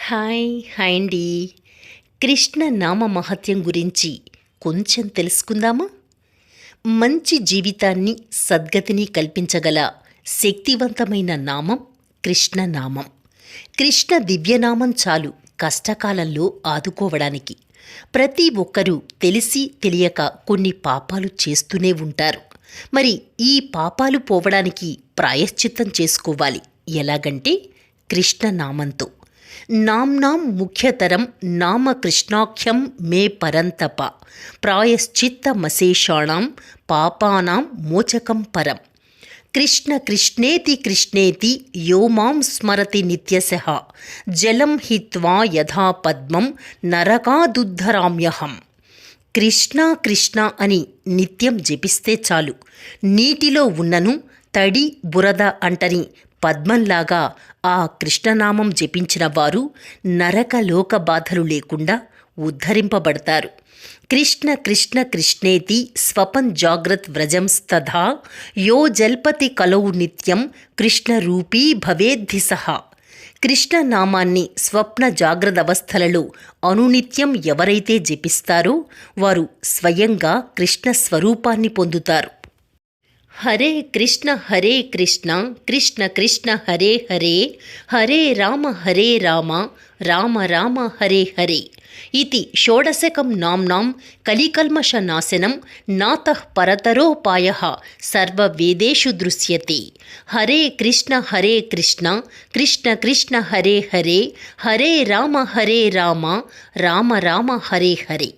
Hi అండి. కృష్ణ నామ మహత్యం గురించి కొంచెం తెలుసుకుందామా? మంచి జీవితాన్ని, సద్గతిని కల్పించగల శక్తివంతమైన నామం కృష్ణనామం. కృష్ణ దివ్యనామం చాలు కష్టకాలంలో ఆదుకోవడానికి. ప్రతి ఒక్కరూ తెలిసి తెలియక కొన్ని పాపాలు చేస్తూనే ఉంటారు. మరి ఈ పాపాలు పోవడానికి ప్రాయశ్చిత్తం చేసుకోవాలి. ఎలాగంటే కృష్ణనామంతో. నామ్నాం ముఖ్యతరం నామ కృష్ణాఖ్యం మే పరంతప ప్రాయశ్చిత్తమశేషాణం పాపానాం మోచకం పరం. కృష్ణ కృష్ణేతి కృష్ణేతి యో మాం స్మరతి నిత్యశః జలం హిత్వా యథా పద్మం నరకాదుద్ధరామ్యహం. కృష్ణ కృష్ణ అని నిత్యం జపిస్తే చాలు, నీటిలో ఉన్నను తడి బురద అంటని పద్మంలాగా ఆ కృష్ణనామం జపించిన వారు నరకలోక బాధలు లేకుండా ఉద్ధరింపబడతారు. కృష్ణ కృష్ణ కృష్ణేతి స్వపన్ జాగ్రత్ వ్రజంస్తథా యో జల్పతి కలౌ నిత్యం కృష్ణరూపీ భవేద్ధిసః. కృష్ణనామాన్ని స్వప్న జాగ్రత్త అవస్థలలో అనునిత్యం ఎవరైతే జపిస్తారో వారు స్వయంగా కృష్ణ స్వరూపాన్ని పొందుతారు. హరే కృష్ణ కృష్ణ కృష్ణ హరే హరే, హరే రామ రామ రామ హరే హరే. ఇది షోడశకం నామ్నాం కలికల్మషనాశనం నాతః పరతరోపాయః సర్వవేదేషు దృశ్యతే. హరే కృష్ణ కృష్ణ కృష్ణ హరే హరే, హరే రామ రామ రామ హరే హరే.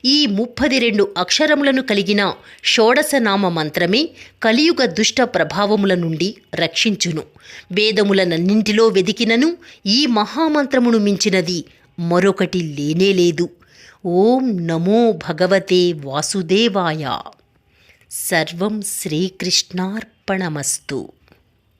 ఈ 32 అక్షరములను కలిగిన షోడశనామ మంత్రమే కలియుగ దుష్ట ప్రభావముల నుండి రక్షించును. వేదములనన్నింటిలో వెదికినను ఈ మహామంత్రమును మించినది మరొకటి లేనేలేదు. ఓం నమో భగవతే వాసుదేవాయ. సర్వం శ్రీకృష్ణార్పణమస్తు.